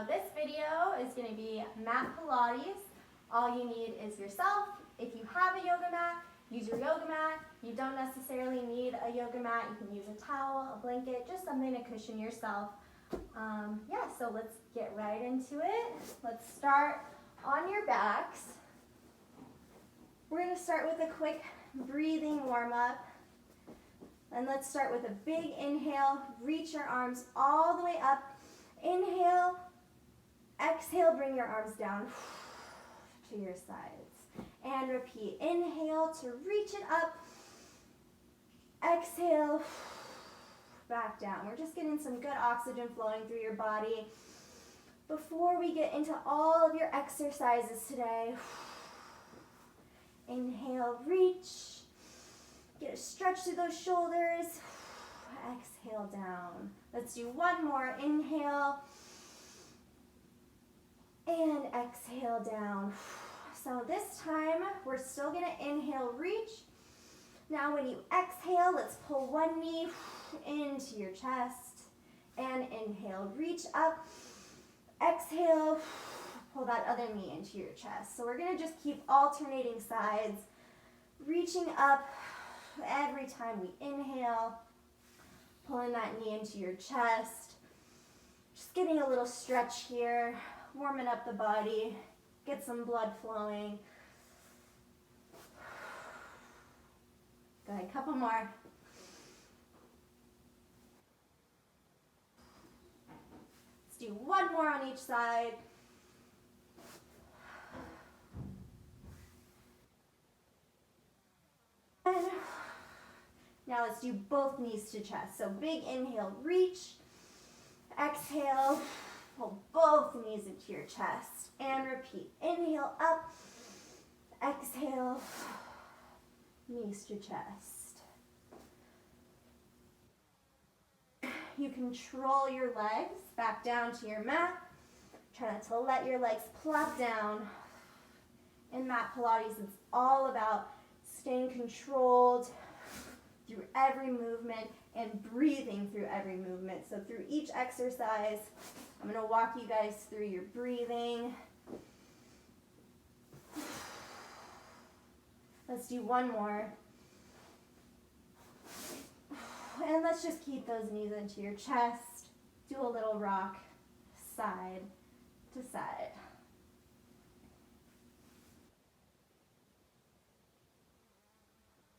this video is going to be mat Pilates. All you need is yourself. If you have a yoga mat, use your yoga mat. You don't necessarily need a yoga mat. You can use a towel, a blanket, just something to cushion yourself. So let's get right into it. Let's start on your backs. We're going to start with a quick breathing warm-up. And let's start with a big inhale. Reach your arms all the way up. Inhale. Exhale, bring your arms down to your sides. And repeat. Inhale to reach it up. Exhale, back down. We're just getting some good oxygen flowing through your body. Before we get into all of your exercises today, inhale, reach. Get a stretch through those shoulders. Exhale down. Let's do one more. Inhale. And exhale down. So this time, we're still going to inhale, reach. Now when you exhale, let's pull one knee into your chest. And inhale, reach up. Exhale, pull that other knee into your chest. So we're going to just keep alternating sides, reaching up every time we inhale, pulling that knee into your chest. Just getting a little stretch here, warming up the body, get some blood flowing. Go ahead, a couple more. Let's do one more on each side. Now let's do both knees to chest. So big inhale, reach. Exhale, pull both knees into your chest. And repeat. Inhale up. Exhale, knees to chest. You control your legs back down to your mat. Try not to let your legs plop down. In mat Pilates, it's all about staying controlled through every movement and breathing through every movement. So through each exercise, I'm going to walk you guys through your breathing. Let's do one more. And let's just keep those knees into your chest. Do a little rock side to side.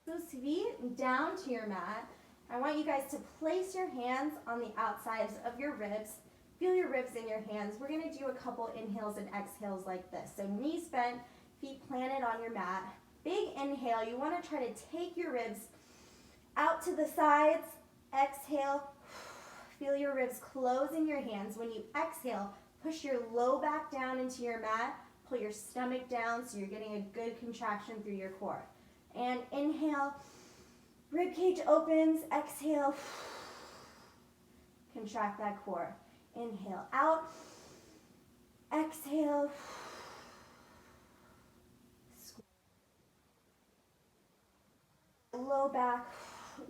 Those feet down to your mat. I want you guys to place your hands on the outsides of your ribs. Feel your ribs in your hands. We're going to do a couple inhales and exhales like this. So knees bent, feet planted on your mat. Big inhale. You want to try to take your ribs out to the sides. Exhale. Feel your ribs close in your hands. When you exhale, push your low back down into your mat. Pull your stomach down so you're getting a good contraction through your core. And inhale, rib cage opens. Exhale, contract that core. Inhale out. Exhale. Low back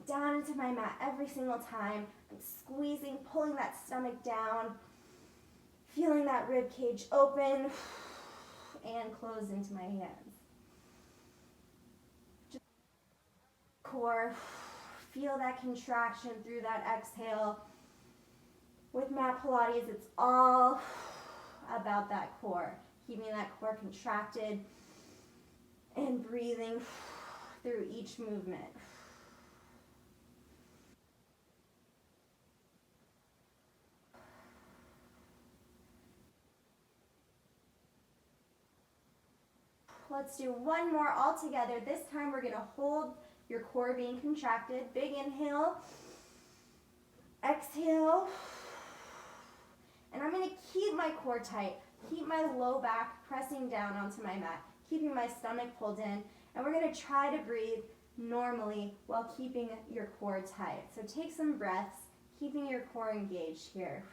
down into my mat every single time. I'm squeezing, pulling that stomach down, feeling that rib cage open and close into my hands. Just core, feel that contraction through that exhale. With mat Pilates, it's all about that core, keeping that core contracted and breathing through each movement. Let's do one more all together. This time we're going to hold your core being contracted. Big inhale. Exhale. And I'm going to keep my core tight. Keep my low back pressing down onto my mat. Keeping my stomach pulled in. And we're going to try to breathe normally while keeping your core tight. So take some breaths, keeping your core engaged here.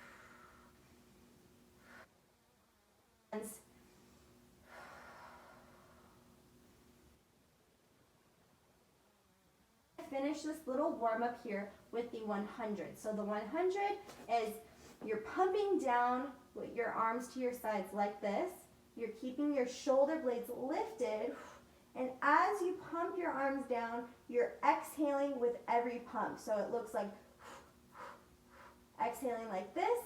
Finish this little warm up here with the 100. So the 100 is You're pumping down with your arms to your sides like this. You're keeping your shoulder blades lifted. And as you pump your arms down, you're exhaling with every pump. So it looks like exhaling like this.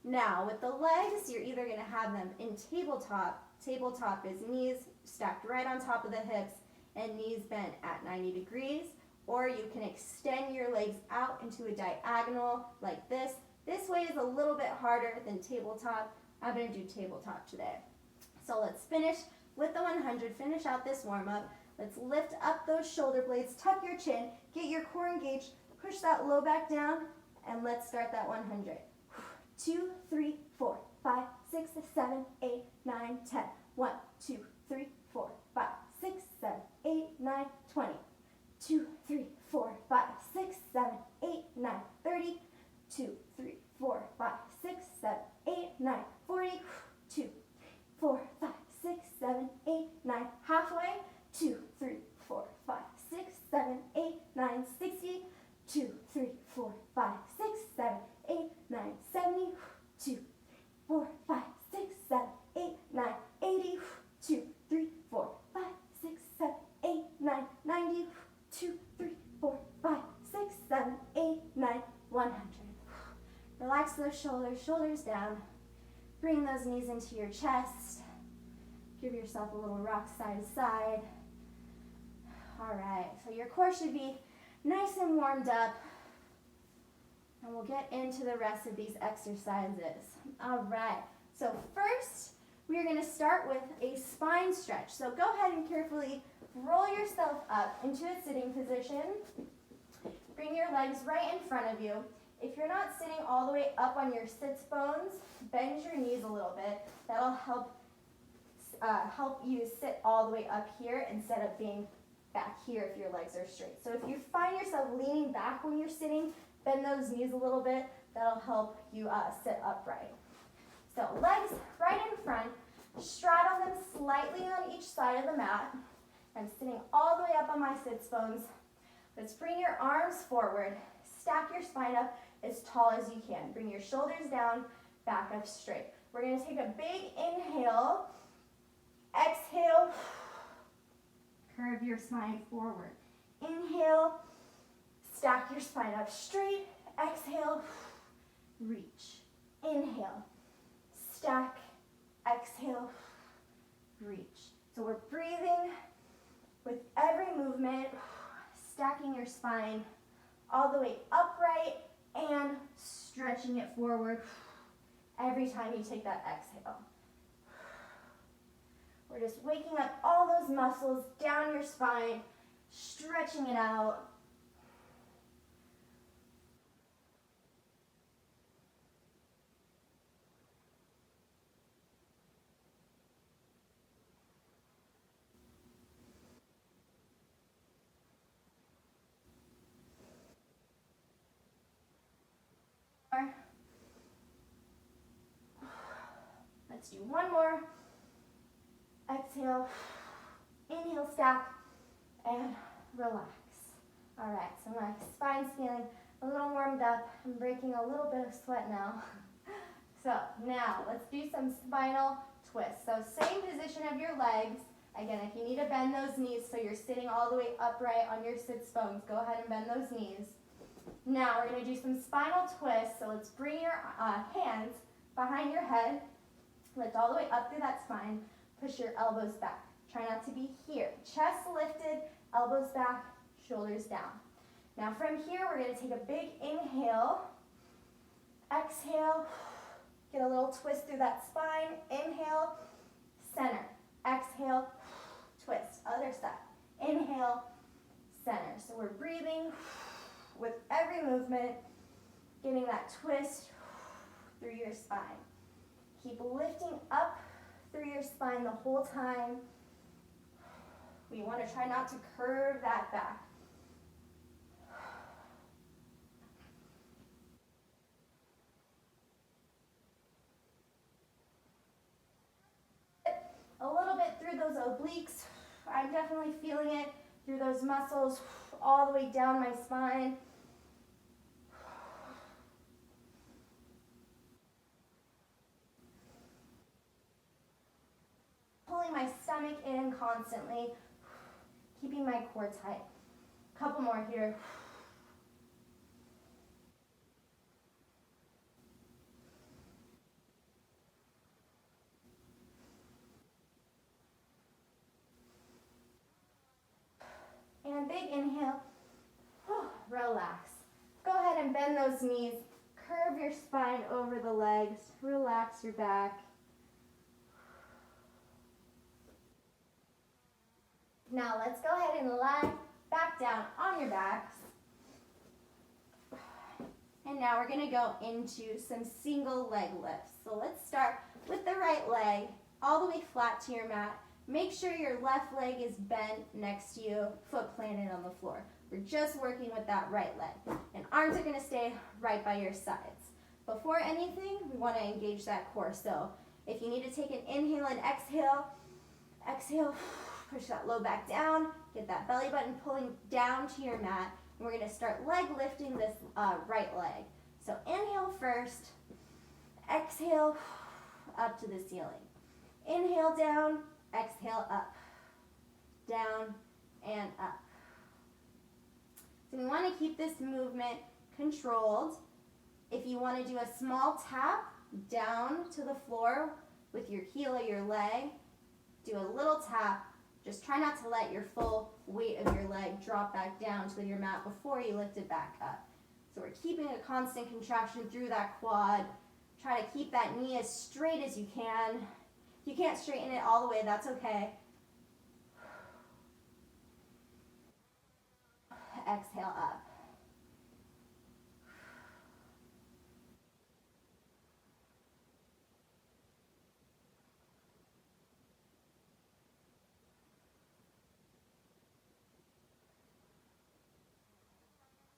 Now with the legs, you're either going to have them in tabletop. Tabletop is knees stacked right on top of the hips and knees bent at 90 degrees. Or you can extend your legs out into a diagonal like this. This way is a little bit harder than tabletop. I'm going to do tabletop today. So let's finish with the 100. Finish out this warm-up. Let's lift up those shoulder blades, tuck your chin, get your core engaged, push that low back down, and let's start that 100. 2, 3, 4, 5, 6, 7, 8, 9, 10. 1, 2, 3, 4, 5, 6, 7, 8, 9, 20. 2, 3, 4, 5, 6, 7, 8, 9, 30. 2, 3, 4, 5, 6, 7, 8, 9, 40. 2, 4, 5, 6, 7, 8, 9, halfway. 2, 3, 4, 5, 6, 7, 8, 9, 60. 2, 3, 4, 5, 6, 7, 8, 9, 70. 2, 4, 5, 6, 7, 8, 9, 80. 2, 3, 4, 5, 6, 7, 8, 9, 90. 2, 3, 4, 5, 6, 7, 8, 9, 100. Relax those shoulders, shoulders down. Bring those knees into your chest. Give yourself a little rock side to side. All right, so your core should be nice and warmed up. And we'll get into the rest of these exercises. All right, so first we're going to start with a spine stretch. So go ahead and carefully roll yourself up into a sitting position. Bring your legs right in front of you. If you're not sitting all the way up on your sits bones, bend your knees a little bit. That'll help you sit all the way up here instead of being back here if your legs are straight. So if you find yourself leaning back when you're sitting, bend those knees a little bit. That'll help you sit upright. So legs right in front. Straddle them slightly on each side of the mat. I'm sitting all the way up on my sits bones. Let's bring your arms forward. Stack your spine up as tall as you can. Bring your shoulders down, back up straight. We're going to take a big inhale. Exhale. Curve your spine forward. Inhale. Stack your spine up straight. Exhale. Reach. Inhale. Stack. Exhale. Reach. So we're breathing with every movement, stacking your spine all the way upright and stretching it forward every time you take that exhale. We're just waking up all those muscles down your spine, stretching it out. Let's do one more. Exhale, inhale, stack, and relax. All right, so my spine's feeling a little warmed up. I'm breaking a little bit of sweat now. So now let's do some spinal twists. So same position of your legs. Again, if you need to bend those knees so you're sitting all the way upright on your sits bones, go ahead and bend those knees. Now we're going to do some spinal twists. So let's bring your hands behind your head. Lift all the way up through that spine. Push your elbows back. Try not to be here. Chest lifted, elbows back, shoulders down. Now from here, we're going to take a big inhale. Exhale. Get a little twist through that spine. Inhale, center. Exhale, twist. Other side. Inhale, center. So we're breathing with every movement, getting that twist through your spine. Keep lifting up through your spine the whole time. We want to try not to curve that back. A little bit through those obliques. I'm definitely feeling it through those muscles all the way down my spine. constantly, keeping my core tight. Couple more here. And big inhale. Relax. Go ahead and bend those knees. Curve your spine over the legs. Relax your back. Now let's go ahead and lie back down on your backs. And now we're going to go into some single leg lifts. So let's start with the right leg all the way flat to your mat. Make sure your left leg is bent next to you, foot planted on the floor. We're just working with that right leg. And arms are going to stay right by your sides. Before anything, we want to engage that core. So if you need to take an inhale and exhale, exhale, push that low back down, get that belly button pulling down to your mat. And we're going to start leg lifting this right leg. So inhale first, exhale up to the ceiling. Inhale down, exhale up, down and up. So we want to keep this movement controlled. If you want to do a small tap down to the floor with your heel of your leg, do a little tap. Just try not to let your full weight of your leg drop back down to your mat before you lift it back up. So we're keeping a constant contraction through that quad. Try to keep that knee as straight as you can. If you can't straighten it all the way, that's okay. Exhale up.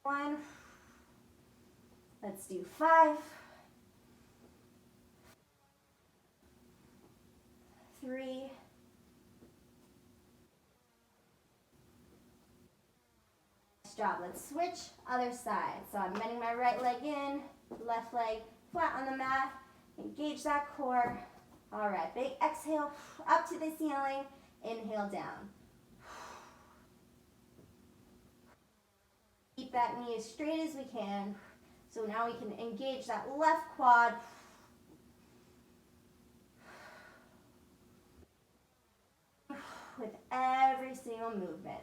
One. Let's do 5, 3, nice job. Let's switch other side. So I'm bending my right leg in, left leg flat on the mat. Engage that core. All right, big exhale up to the ceiling. Inhale down. Keep that knee as straight as we can. So now we can engage that left quad. With every single movement.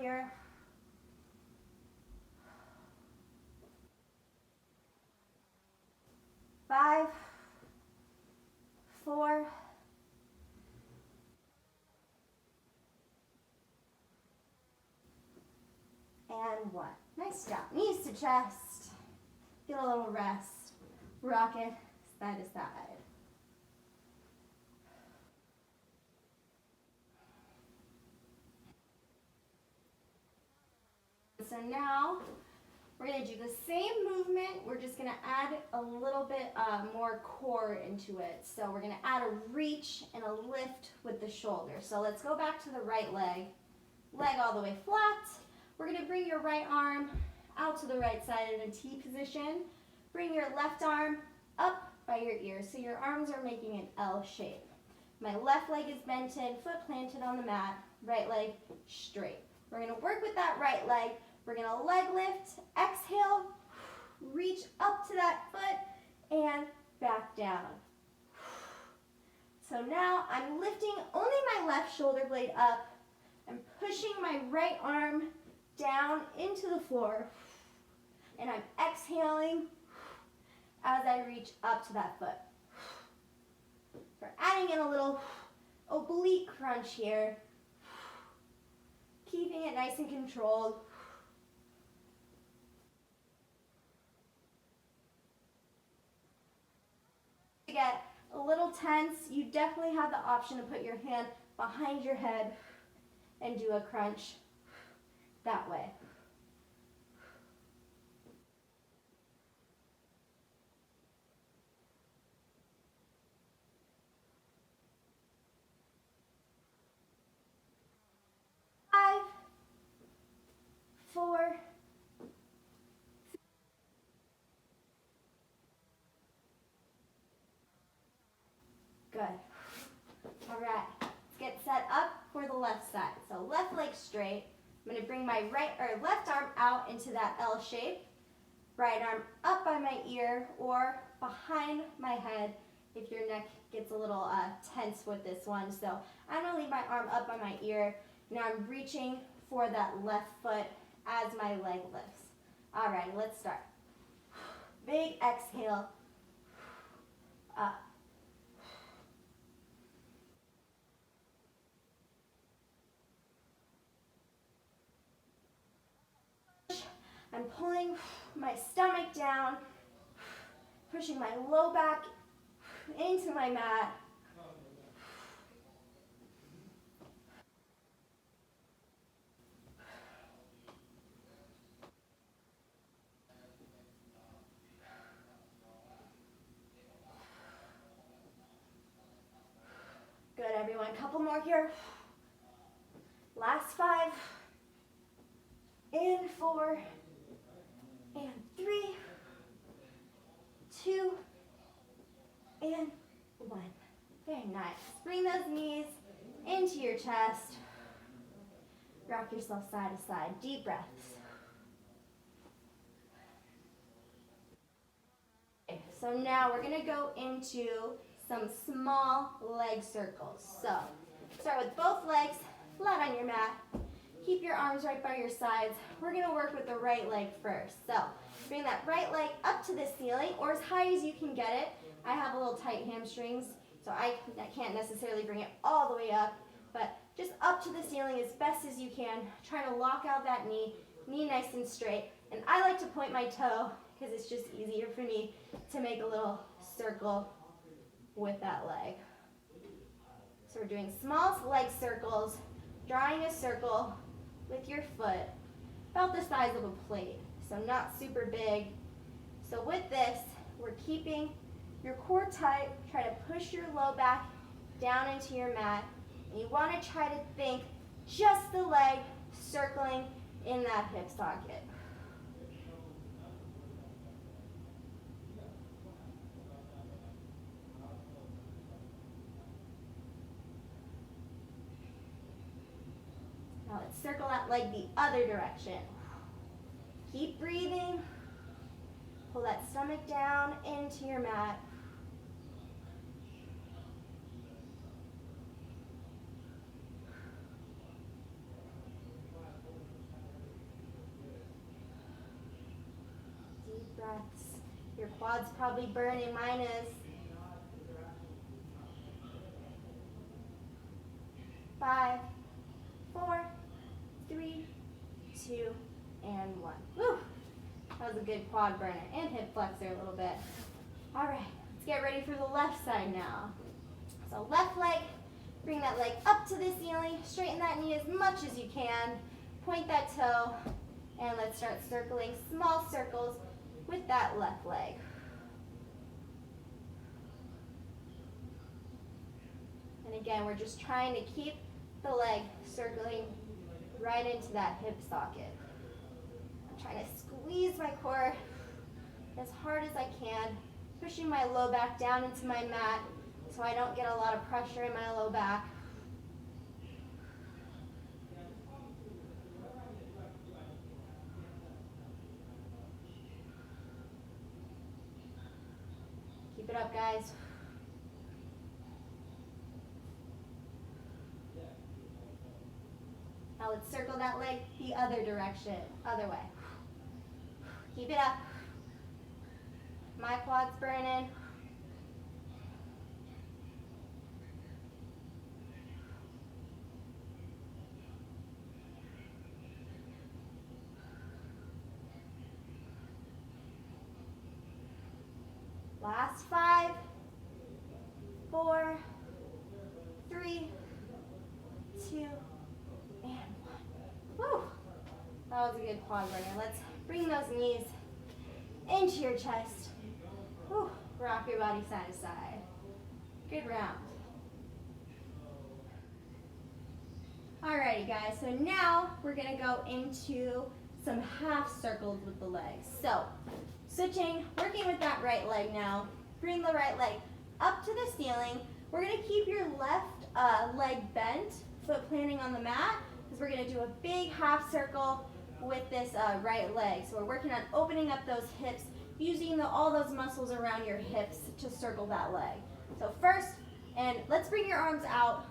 Here. 5, 4, and 1. Nice job. Knees to chest. Get a little rest. Rock it side to side. So now we're going to do the same movement. We're just going to add a little bit more core into it. So we're going to add a reach and a lift with the shoulder. So let's go back to the right leg. Leg all the way flat. We're going to bring your right arm out to the right side in a T position. Bring your left arm up by your ear. So your arms are making an L shape. My left leg is bent in, foot planted on the mat. Right leg straight. We're going to work with that right leg. We're going to leg lift, exhale, reach up to that foot, and back down. So now I'm lifting only my left shoulder blade up. I'm pushing my right arm down into the floor. And I'm exhaling as I reach up to that foot. We're adding in a little oblique crunch here. Keeping it nice and controlled. Get a little tense, you definitely have the option to put your hand behind your head and do a crunch that way. straight. I'm going to bring my left arm out into that L shape. Right arm up by my ear or behind my head if your neck gets a little tense with this one. So I'm going to leave my arm up by my ear. Now I'm reaching for that left foot as my leg lifts. All right, let's start. Big exhale. Up. I'm pulling my stomach down, pushing my low back into my mat. Good, everyone. Couple more here. Last 5. In 4, and 3, 2, and 1. Very nice. Bring those knees into your chest. Rock yourself side to side. Deep breaths. Okay, so now we're going to go into some small leg circles. So start with both legs flat on your mat. Keep your arms right by your sides. We're going to work with the right leg first. So bring that right leg up to the ceiling or as high as you can get it. I have a little tight hamstrings, so I can't necessarily bring it all the way up, but just up to the ceiling as best as you can. Trying to lock out that knee nice and straight. And I like to point my toe because it's just easier for me to make a little circle with that leg. So we're doing small leg circles, drawing a circle with your foot about the size of a plate, so not super big. So with this, we're keeping your core tight. Try to push your low back down into your mat, and you want to try to think just the leg circling in that hip socket. Now let's circle that leg the other direction. Keep breathing. Pull that stomach down into your mat. Deep breaths. Your quad's probably burning, mine is. 5, 4, 3, 2, and 1. Woo! That was a good quad burner and hip flexor a little bit. All right, let's get ready for the left side now. So left leg, bring that leg up to the ceiling, straighten that knee as much as you can, point that toe, and let's start circling small circles with that left leg. And again, we're just trying to keep the leg circling right into that hip socket. I'm trying to squeeze my core as hard as I can, pushing my low back down into my mat so I don't get a lot of pressure in my low back. Keep it up, guys. Now let's circle that leg the other direction, other way. Keep it up. My quad's burning. Last 5, 4, 3, 2, and 1. Woo! That was a good quad burner. Let's bring those knees into your chest. Woo! Rock your body side to side. Good round. Alrighty guys, so now we're gonna go into some half circles with the legs. So, switching, working with that right leg now. Bring the right leg up to the ceiling. We're gonna keep your left leg bent, foot planting on the mat. because we're going to do a big half circle with this right leg. So we're working on opening up those hips, using all those muscles around your hips to circle that leg. So first, and let's bring your arms out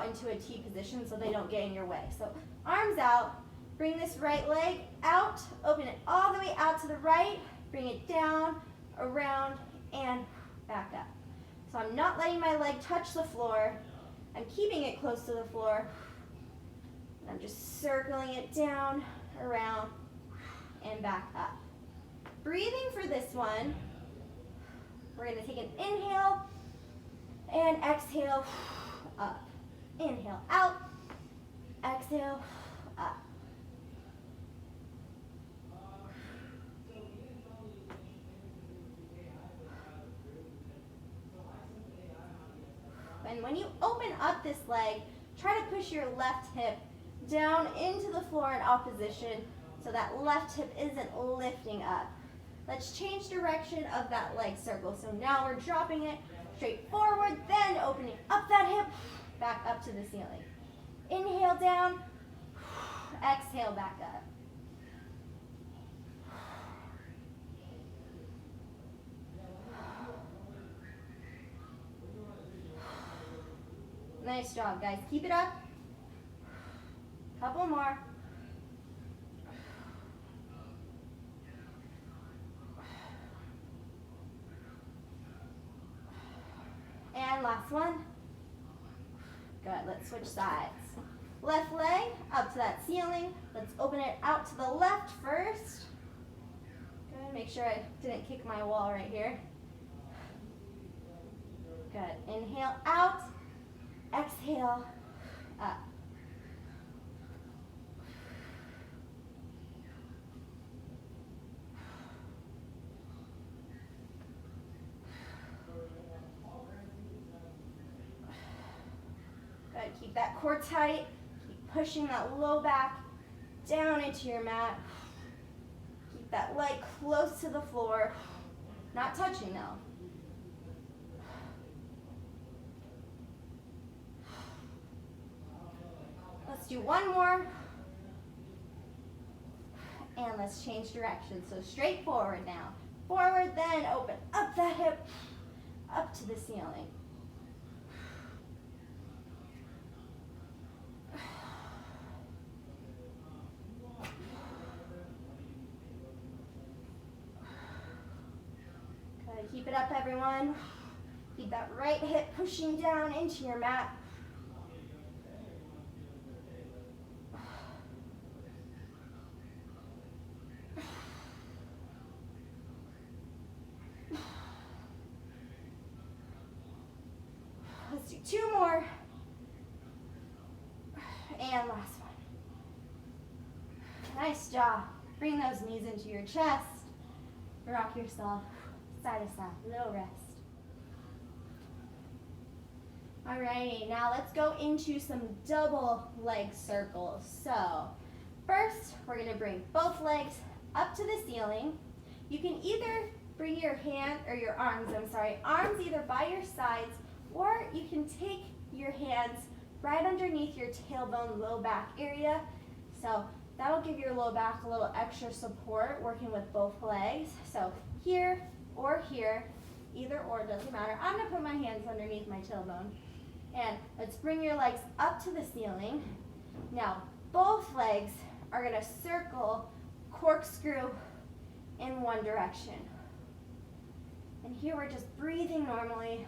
into a T position so they don't get in your way. So arms out, bring this right leg out, open it all the way out to the right, bring it down, around, and back up. So I'm not letting my leg touch the floor. I'm keeping it close to the floor. And I'm just circling it down, around, and back up. Breathing for this one, we're going to take an inhale and exhale up. Inhale out, exhale up. And when you open up this leg, try to push your left hip down into the floor in opposition so that left hip isn't lifting up. Let's change direction of that leg circle. So now we're dropping it straight forward, then opening up that hip, back up to the ceiling. Inhale down, exhale back up. Nice job, guys. Keep it up. Couple more. And last one. Good, let's switch sides. Left leg up to that ceiling. Let's open it out to the left first. Good, make sure I didn't kick my wall right here. Good, inhale out, exhale up. Good, keep that core tight. Keep pushing that low back down into your mat. Keep that leg close to the floor. Not touching though. Let's do one more. And let's change direction. So straight forward now. Forward, then open up that hip, up to the ceiling. Good, keep it up everyone. Keep that right hip pushing down into your mat. Let's do two more. And last one. Nice job. Bring those knees into your chest. Rock yourself side to side. Little rest. Alrighty, now let's go into some double leg circles. So first, we're going to bring both legs up to the ceiling. You can either bring your arms either by your sides, or you can take your hands right underneath your tailbone, low back area. So that'll give your low back a little extra support working with both legs. So here or here, either or, doesn't matter. I'm gonna put my hands underneath my tailbone. And let's bring your legs up to the ceiling. Now, both legs are gonna circle, corkscrew in one direction. And here we're just breathing normally.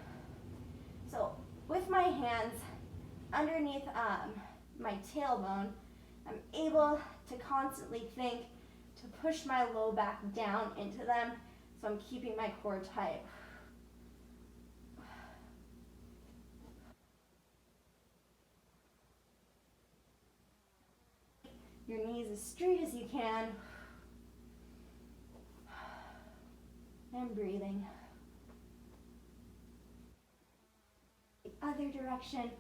So with my hands underneath my tailbone, I'm able to constantly think to push my low back down into them, so I'm keeping my core tight. Your knees as straight as you can. And breathing. The other direction.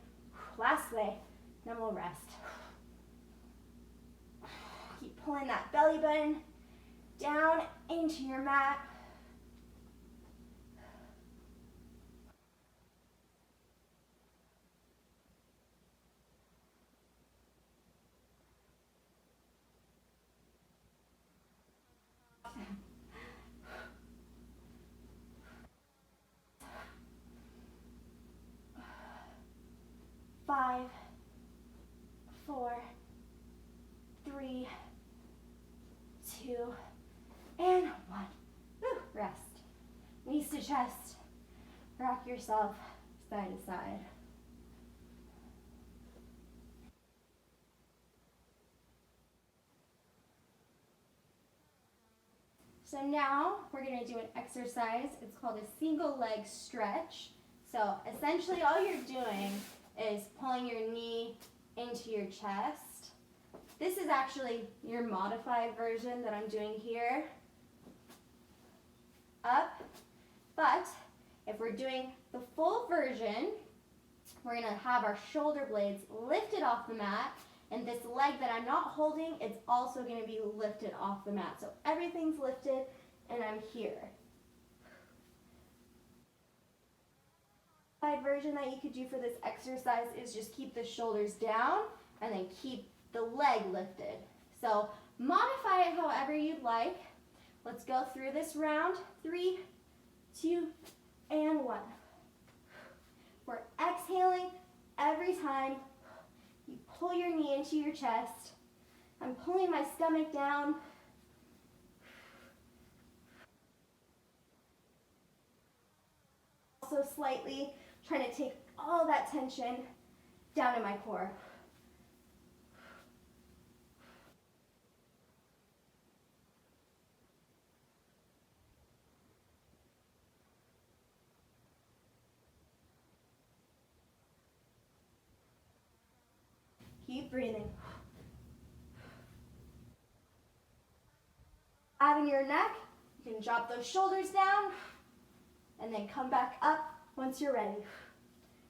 Last way. Then we'll rest. Keep pulling that belly button down into your mat. 3, 2, and 1. Woo, rest. Knees to chest. Rock yourself side to side. So now we're going to do an exercise. It's called a single leg stretch. So essentially all you're doing is pulling your knee into your chest. This is actually your modified version that I'm doing here. Up. But if we're doing the full version, we're going to have our shoulder blades lifted off the mat. And this leg that I'm not holding, it's also going to be lifted off the mat. So everything's lifted and I'm here. The version that you could do for this exercise is just keep the shoulders down and then keep the leg lifted. So modify it however you'd like. Let's go through this round. 3, 2, and 1. We're exhaling every time you pull your knee into your chest. I'm pulling my stomach down. Also slightly trying to take all that tension down in my core. Keep breathing. Having your neck, you can drop those shoulders down and then come back up once you're ready.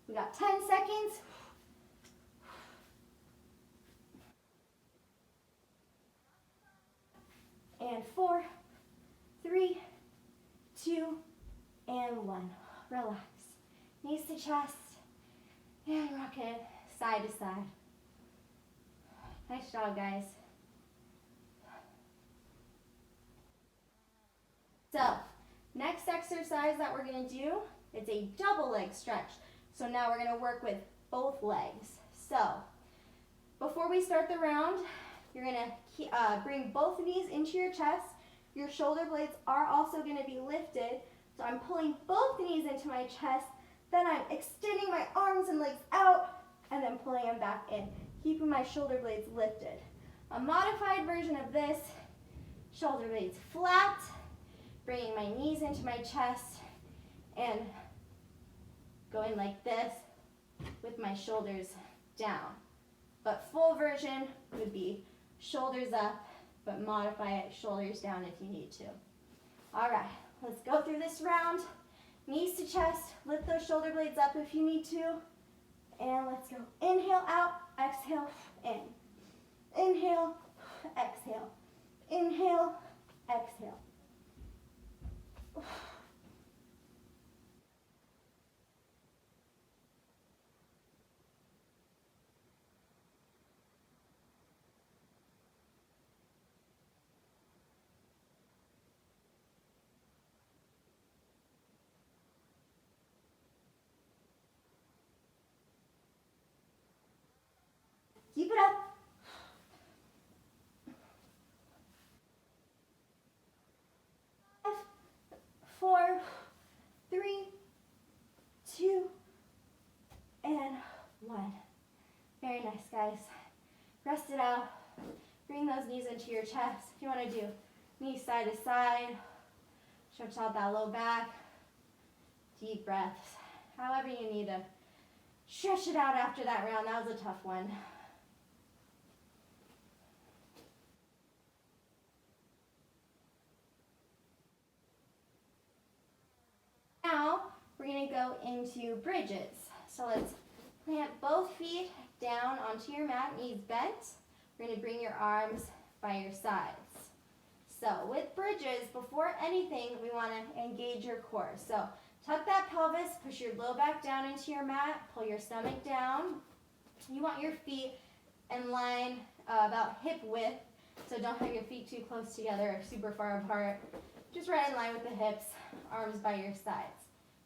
We got 10 seconds. And 4, 3, 2, and 1. Relax. Knees to chest. And rock it side to side. Nice job, guys. So, next exercise that we're going to do, it's a double leg stretch. So now we're going to work with both legs. So, before we start the round, you're going to bring both knees into your chest. Your shoulder blades are also going to be lifted. So I'm pulling both knees into my chest. Then I'm extending my arms and legs out and then pulling them back in, keeping my shoulder blades lifted. A modified version of this, shoulder blades flat, bringing my knees into my chest and going like this with my shoulders down. But full version would be shoulders up, but modify it, shoulders down if you need to. All right, let's go through this round. Knees to chest, lift those shoulder blades up if you need to. And let's go. Inhale out, exhale, in. Inhale, exhale. Inhale, exhale. Keep it up. 5, 4, 3, 2, and 1. Very nice, guys. Rest it out. Bring those knees into your chest. If you want to do knees side to side, stretch out that low back. Deep breaths. However you need to stretch it out after that round. That was a tough one. Now, we're going to go into bridges. So let's plant both feet down onto your mat, knees bent. We're going to bring your arms by your sides. So with bridges, before anything, we want to engage your core. So tuck that pelvis, push your low back down into your mat, pull your stomach down. You want your feet in line about hip width, so don't have your feet too close together or super far apart. Just right in line with the hips, arms by your sides.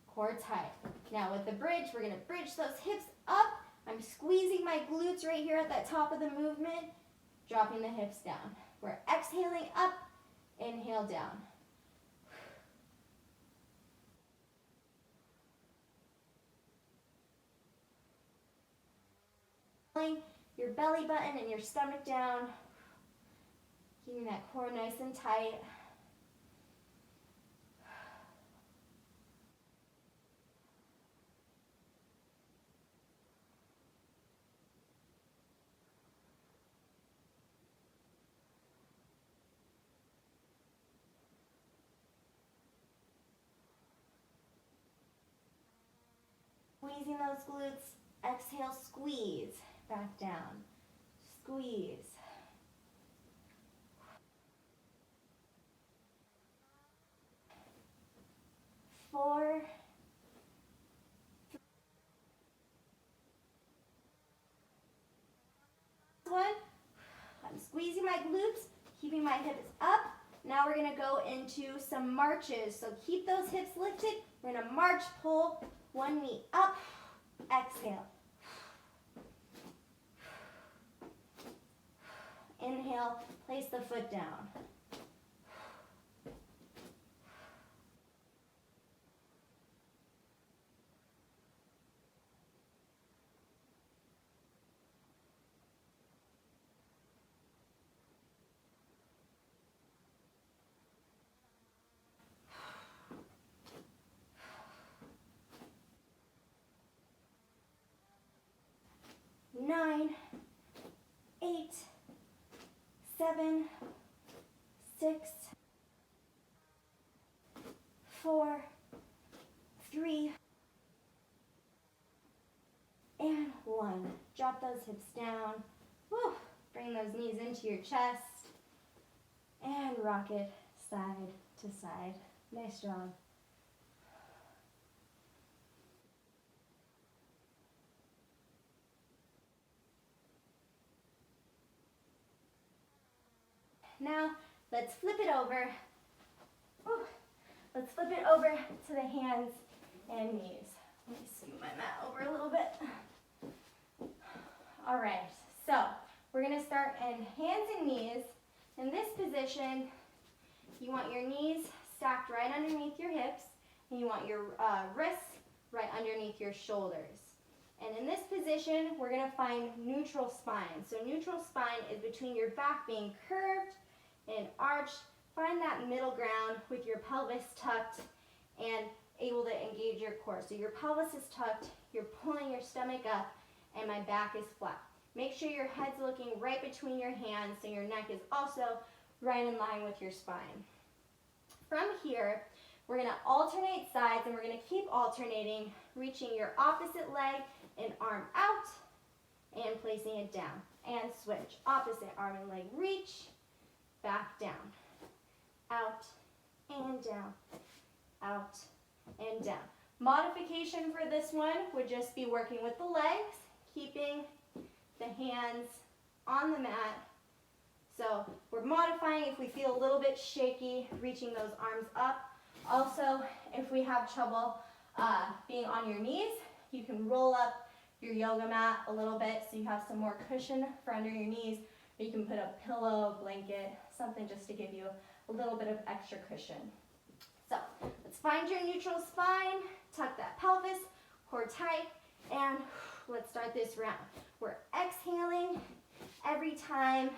Core tight. Now with the bridge, we're going to bridge those hips up. I'm squeezing my glutes right here at the top of the movement. dropping the hips down. We're exhaling up, inhale down. Your belly button and your stomach down, keeping that core nice and tight. Squeezing those glutes. Exhale, squeeze back down. Squeeze. 4, 1. I'm squeezing my glutes, keeping my hips up. Now we're going to go into some marches. So keep those hips lifted. We're going to march, pull, one knee up, exhale. Inhale, place the foot down. Nine, 8, 7, 6, 4, 3, and 1. Drop those hips down. Woo. Bring those knees into your chest. And rock it side to side. Nice job. Now, let's flip it over. Woo. Let's flip it over to the hands and knees. Let me scoot my mat over a little bit. All right, so we're going to start in hands and knees. In this position, you want your knees stacked right underneath your hips, and you want your wrists right underneath your shoulders. And in this position, we're going to find neutral spine. So neutral spine is between your back being curved and arched. Find that middle ground with your pelvis tucked and able to engage your core. So your pelvis is tucked, you're pulling your stomach up, and my back is flat. Make sure your head's looking right between your hands so your neck is also right in line with your spine. From here, we're going to alternate sides, and we're going to keep alternating, reaching your opposite leg and arm out and placing it down. And switch. Opposite arm and leg reach, back down, out and down, out and down. Modification for this one would just be working with the legs, keeping the hands on the mat. So we're modifying if we feel a little bit shaky, reaching those arms up. Also, if we have trouble being on your knees, you can roll up your yoga mat a little bit so you have some more cushion for under your knees. Or you can put a pillow, blanket, something just to give you a little bit of extra cushion. So let's find your neutral spine, tuck that pelvis, core tight, and let's start this round. We're exhaling every time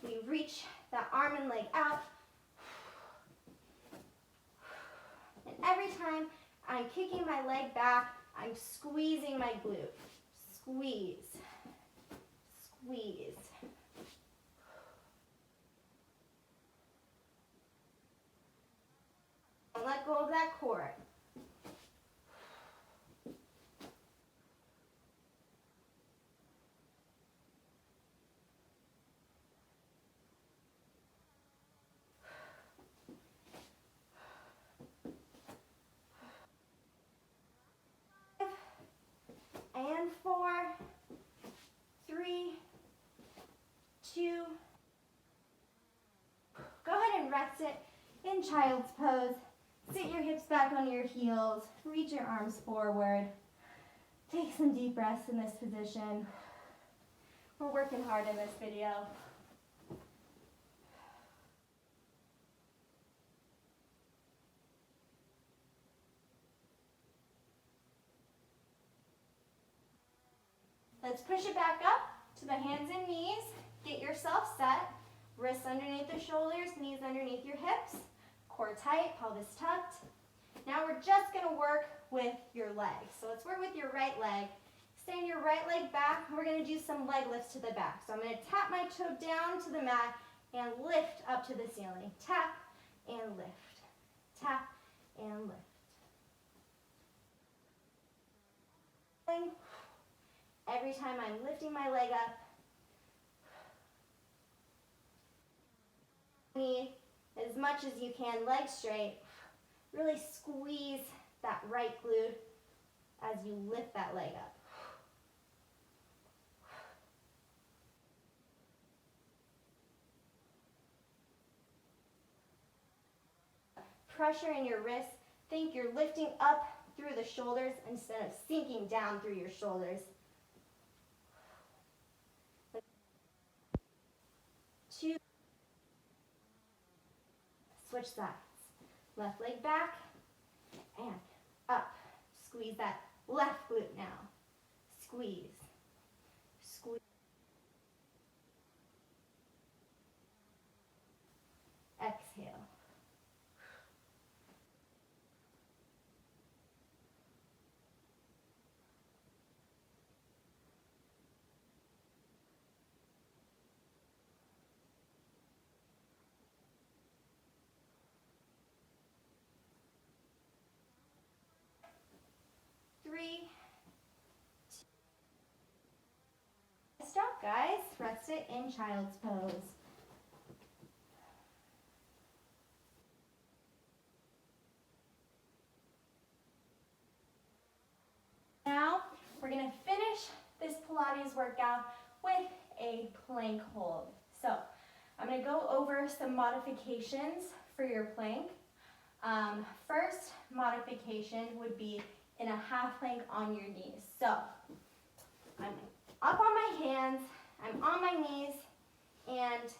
we reach that arm and leg out. And every time I'm kicking my leg back, I'm squeezing my glute. Squeeze, squeeze. And let go of that core. And 4, 3, 2. Go ahead and rest it in child's pose. Sit your hips back on your heels. Reach your arms forward. Take some deep breaths in this position. We're working hard in this video. Let's push it back up to the hands and knees. Get yourself set. Wrists underneath the shoulders, knees underneath your hips. Core tight, pelvis tucked. Now we're just going to work with your legs. So let's work with your right leg. Stand your right leg back. We're going to do some leg lifts to the back. So I'm going to tap my toe down to the mat and lift up to the ceiling. Tap and lift. Tap and lift. Every time I'm lifting my leg up, knee as much as you can, legs straight. Really squeeze that right glute as you lift that leg up. Pressure in your wrists. Think you're lifting up through the shoulders instead of sinking down through your shoulders. Two. Switch sides. Left leg back and up. Squeeze that left glute now. Squeeze. Squeeze. Exhale. Three. Stop, guys. Rest it in child's pose. Now, we're going to finish this Pilates workout with a plank hold. So, I'm going to go over some modifications for your plank. First modification would be in a half plank on your knees. So, I'm up on my hands, I'm on my knees, and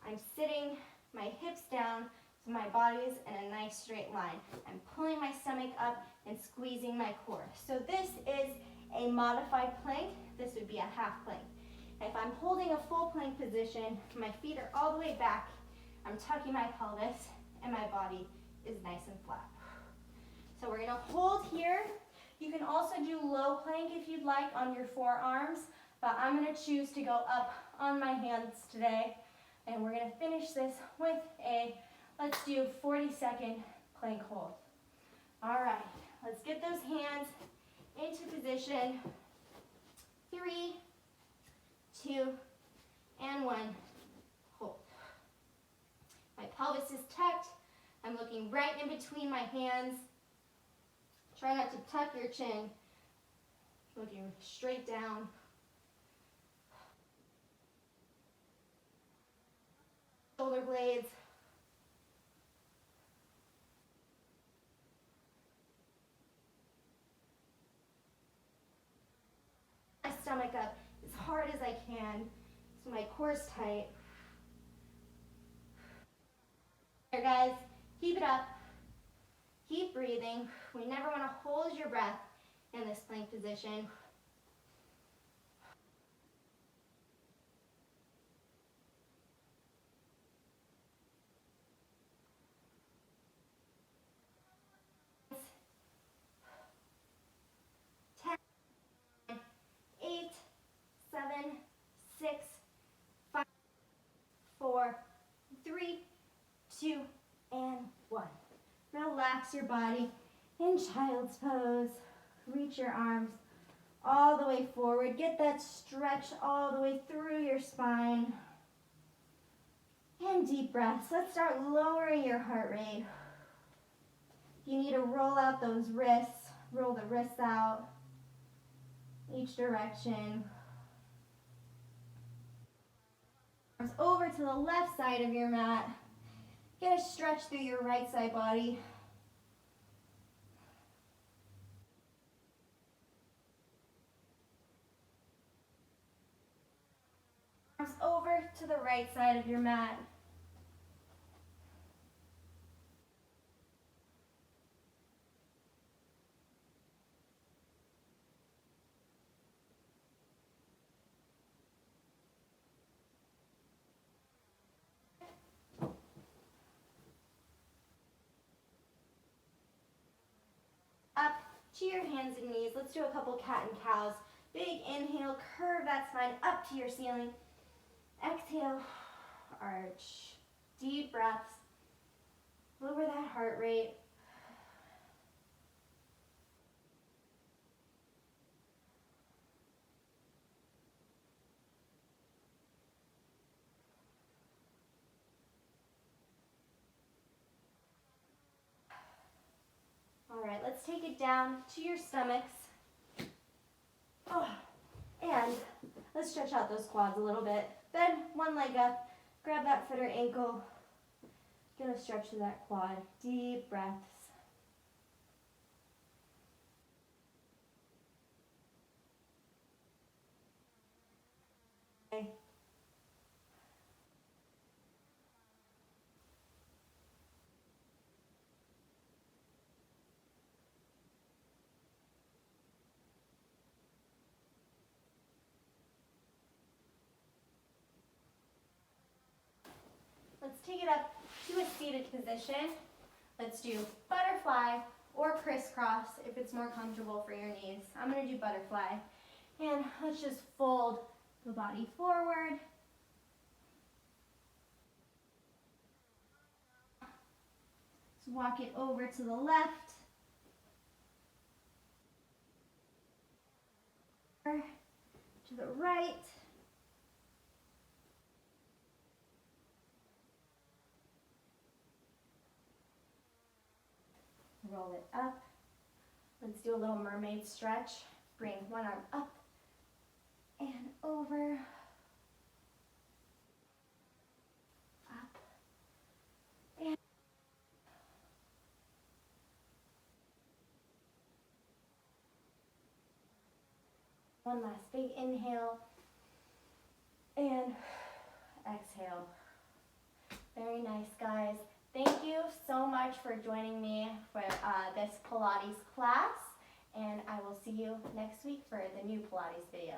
I'm sitting my hips down so my body's in a nice straight line. I'm pulling my stomach up and squeezing my core. So this is a modified plank. This would be a half plank. If I'm holding a full plank position, my feet are all the way back, I'm tucking my pelvis, and my body is nice and flat. So we're gonna hold here. You can also do low plank if you'd like on your forearms, but I'm gonna choose to go up on my hands today. And we're gonna finish this with let's do 40-second plank hold. All right, let's get those hands into position. 3, 2, and 1, hold. My pelvis is tucked. I'm looking right in between my hands. Try not to tuck your chin. Looking straight down. Shoulder blades. My stomach up as hard as I can so my core's tight. There, guys, keep it up. Keep breathing. We never want to hold your breath in this plank position. Eight, 7, 6, 5, 4, 3, 2, and 1. Relax your body in child's pose. Reach your arms all the way forward. Get that stretch all the way through your spine. And deep breaths. Let's start lowering your heart rate. You need to roll out those wrists. Roll the wrists out each direction. Arms over to the left side of your mat. Get a stretch through your right side body. Arms over to the right side of your mat. to your hands and knees. Let's do a couple cat and cows. Big inhale, curve that spine up to your ceiling. Exhale, arch. Deep breaths. Lower that heart rate. All right, let's take it down to your stomachs. Oh, and let's stretch out those quads a little bit. Bend one leg up, grab that foot or ankle. Gonna stretch to that quad. Deep breaths. Okay. Let's take it up to a seated position. Let's do butterfly or crisscross if it's more comfortable for your knees. I'm gonna do butterfly. And let's just fold the body forward. Let's walk it over to the left. To the right. Roll it up. Let's do a little mermaid stretch. Bring one arm up and over. Up. And one last big inhale. And exhale. Very nice, guys. Thank you so much for joining me for this Pilates class, and I will see you next week for the new Pilates video.